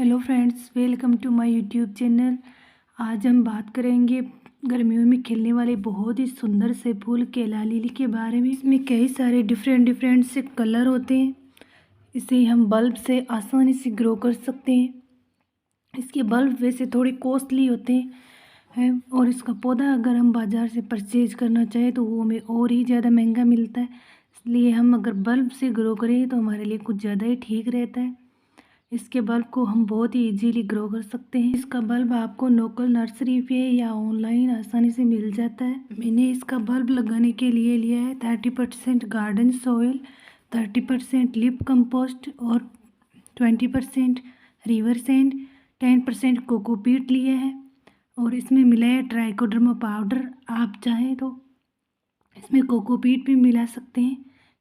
Hello friends, welcome to my YouTube channel. आज हम बात करेंगे गर्मियों में खिलने वाले बहुत ही सुंदर से फूल केला लिली के बारे में। इसमें कई सारे डिफरेंट से कलर होते हैं। इसे हम बल्ब से आसानी से ग्रो कर सकते हैं। इसके बल्ब वैसे थोड़े कॉस्टली होते हैं और इसका पौधा अगर हम बाज़ार से परचेज करना चाहें तो वो हमें और ही ज़्यादा महंगा मिलता है। इसलिए हम अगर बल्ब से ग्रो करें तो हमारे लिए कुछ ज़्यादा ही ठीक रहता है। इसके बल्ब को हम बहुत ही इजीली ग्रो कर सकते हैं। इसका बल्ब आपको लोकल नर्सरी पे या ऑनलाइन आसानी से मिल जाता है। मैंने इसका बल्ब लगाने के लिए लिया है 30% गार्डन सॉइल, 30% लिप कंपोस्ट और 20% रिवर सैंड, 10% कोकोपीट लिया है और इसमें मिला है ट्राइकोडर्मा पाउडर। आप चाहें तो इसमें कोकोपीट भी मिला सकते हैं।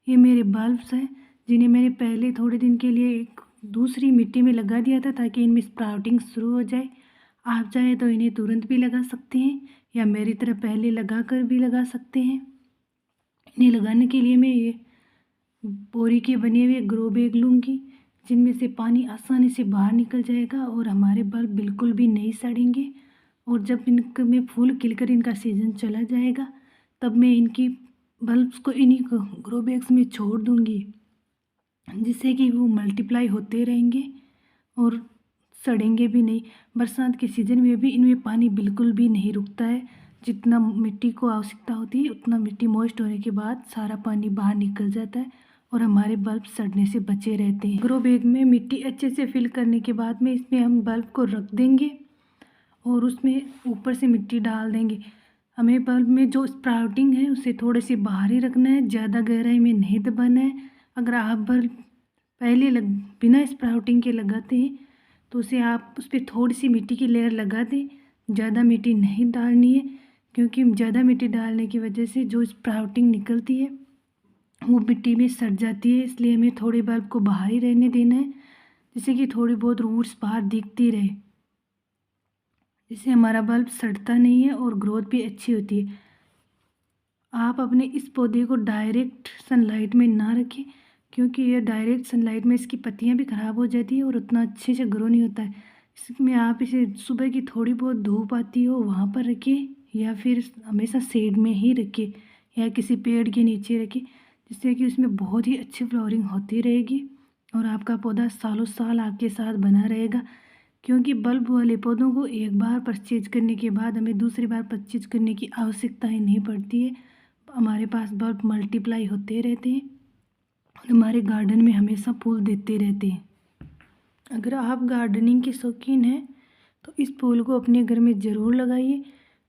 ये मेरे बल्ब्स हैं जिन्हें मैंने पहले थोड़े दिन के लिए एक दूसरी मिट्टी में लगा दिया था ताकि इनमें स्प्राउटिंग शुरू हो जाए। आप चाहे तो इन्हें तुरंत भी लगा सकते हैं या मेरी तरह पहले लगा कर भी लगा सकते हैं। इन्हें लगाने के लिए मैं ये बोरी के बने हुए ग्रो बैग लूँगी जिनमें से पानी आसानी से बाहर निकल जाएगा और हमारे बल्ब बिल्कुल भी नहीं सड़ेंगे। और जब इनके में फूल खिलकर इनका सीज़न चला जाएगा तब मैं इनकी बल्ब्स को इन्हीं ग्रो बैग्स में छोड़ दूँगी जिससे कि वो मल्टीप्लाई होते रहेंगे और सड़ेंगे भी नहीं। बरसात के सीज़न में भी इनमें पानी बिल्कुल भी नहीं रुकता है। जितना मिट्टी को आवश्यकता होती है उतना मिट्टी मॉइस्ट होने के बाद सारा पानी बाहर निकल जाता है और हमारे बल्ब सड़ने से बचे रहते हैं। ग्रो बैग में मिट्टी अच्छे से फिल करने के बाद में इसमें हम बल्ब को रख देंगे और उसमें ऊपर से मिट्टी डाल देंगे। हमें बल्ब में जो स्प्राउटिंग है उसे थोड़े से बाहर ही रखना है, ज़्यादा गहराई में नहीं दबाना है। अगर आप बल्ब पहले बिना स्प्राउटिंग के लगाते हैं तो उसे आप उस पर थोड़ी सी मिट्टी की लेयर लगा दें। ज़्यादा मिट्टी नहीं डालनी है क्योंकि ज़्यादा मिट्टी डालने की वजह से जो स्प्राउटिंग निकलती है वो मिट्टी में सड़ जाती है। इसलिए हमें थोड़े बल्ब को बाहर ही रहने देना है जिससे कि थोड़ी बहुत रूट्स बाहर दिखती रहे, जिससे हमारा बल्ब सड़ता नहीं है और ग्रोथ भी अच्छी होती है। आप अपने इस पौधे को डायरेक्ट सनलाइट में ना रखें क्योंकि ये डायरेक्ट सनलाइट में इसकी पत्तियां भी ख़राब हो जाती है और उतना अच्छे से ग्रो नहीं होता है। इसमें आप इसे सुबह की थोड़ी बहुत धूप आती हो वहाँ पर रखें या फिर हमेशा शेड में ही रखें या किसी पेड़ के नीचे रखें जिससे कि उसमें बहुत ही अच्छी फ्लावरिंग होती रहेगी और आपका पौधा सालों साल आपके साथ बना रहेगा। क्योंकि बल्ब वाले पौधों को एक बार परचेज करने के बाद हमें दूसरी बार परचेज करने की आवश्यकता ही नहीं पड़ती है। हमारे पास बल्ब मल्टीप्लाई होते रहते हैं और हमारे गार्डन में हमेशा फूल देते रहते हैं। अगर आप गार्डनिंग के शौकीन हैं तो इस फूल को अपने घर में ज़रूर लगाइए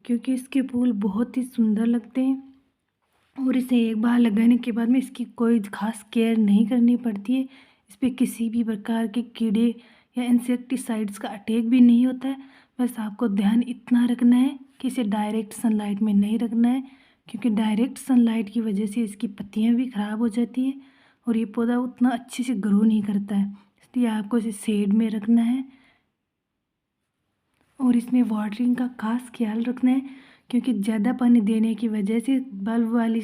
क्योंकि इसके फूल बहुत ही सुंदर लगते हैं और इसे एक बार लगाने के बाद में इसकी कोई खास केयर नहीं करनी पड़ती है। इस पर किसी भी प्रकार के कीड़े या इंसेक्टिसाइड्स का अटैक भी नहीं होता है। बस आपको ध्यान इतना रखना है कि इसे डायरेक्ट सनलाइट में नहीं रखना है क्योंकि डायरेक्ट सनलाइट की वजह से इसकी पत्तियां भी ख़राब हो जाती है और ये पौधा उतना अच्छे से ग्रो नहीं करता है। इसलिए आपको इसे शेड में रखना है और इसमें वाटरिंग का खास ख्याल रखना है क्योंकि ज़्यादा पानी देने की वजह से बल्ब वाली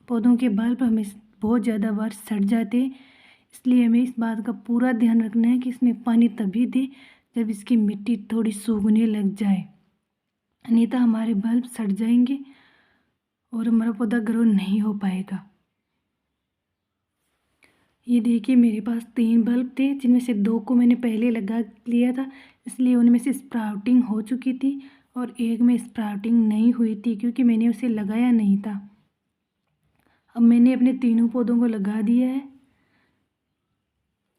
पौधों के बल्ब हमें बहुत ज़्यादा बार सड़ जाते हैं। इसलिए हमें इस बात का पूरा ध्यान रखना है कि इसमें पानी तभी दे जब इसकी मिट्टी थोड़ी सूखने लग जाए, नहीं तो हमारे बल्ब सड़ जाएंगे और हमारा पौधा ग्रो नहीं हो पाएगा। ये देखिए मेरे पास 3 बल्ब थे जिनमें से 2 को मैंने पहले लगा लिया था इसलिए उनमें से स्प्राउटिंग हो चुकी थी और एक में स्प्राउटिंग नहीं हुई थी क्योंकि मैंने उसे लगाया नहीं था। अब मैंने अपने तीनों पौधों को लगा दिया है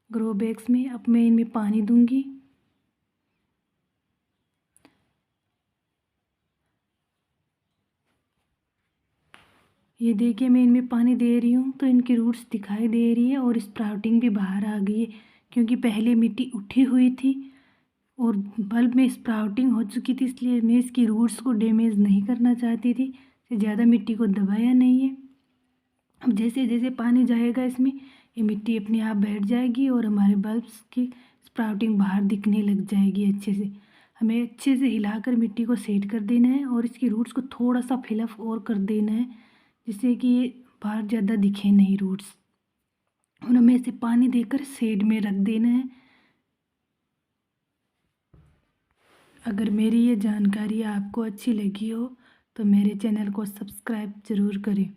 ग्रो बैग्स में। अब मैं इनमें पानी दूंगी। ये देखिए मैं इनमें पानी दे रही हूँ तो इनकी रूट्स दिखाई दे रही है और स्प्राउटिंग भी बाहर आ गई है क्योंकि पहले मिट्टी उठी हुई थी और बल्ब में स्प्राउटिंग हो चुकी थी। इसलिए मैं इसकी रूट्स को डैमेज नहीं करना चाहती थी, ज़्यादा मिट्टी को दबाया नहीं है। अब जैसे जैसे पानी जाएगा इसमें ये मिट्टी अपने आप बैठ जाएगी और हमारे बल्ब्स की स्प्राउटिंग बाहर दिखने लग जाएगी अच्छे से। हमें अच्छे से हिलाकर मिट्टी को सेट कर देना है और इसकी रूट्स को थोड़ा सा फिलअप और कर देना है जिससे कि ये बाहर ज़्यादा दिखे नहीं रूट्स। और हमें इसे पानी देकर शेड में रख देना है। अगर मेरी ये जानकारी आपको अच्छी लगी हो तो मेरे चैनल को सब्सक्राइब ज़रूर करें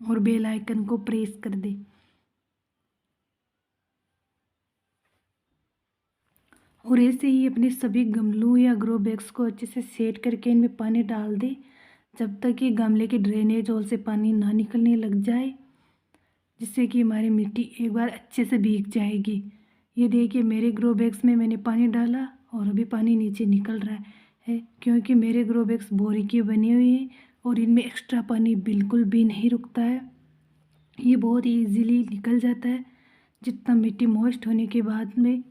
और बेल आइकन को प्रेस कर दें। और ऐसे ही अपने सभी गमलों या ग्रो बैग्स को अच्छे से सेट करके इनमें पानी डाल दें जब तक कि गमले के ड्रेनेज होल से पानी ना निकलने लग जाए, जिससे कि हमारी मिट्टी एक बार अच्छे से भीग जाएगी। ये देखिए मेरे ग्रो बैग्स में मैंने पानी डाला और अभी पानी नीचे निकल रहा है, क्योंकि मेरे ग्रो बैग्स बोरी के बने हुए हैं और इनमें एक्स्ट्रा पानी बिल्कुल भी नहीं रुकता है। ये बहुत ही ईजीली निकल जाता है। जितना मिट्टी मॉइस्ट होने के बाद में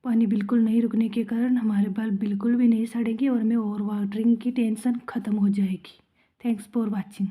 पानी बिल्कुल नहीं रुकने के कारण हमारे बाल बिल्कुल भी नहीं सड़ेंगे और हमें ओवर वाटरिंग की टेंशन ख़त्म हो जाएगी। Thanks for watching.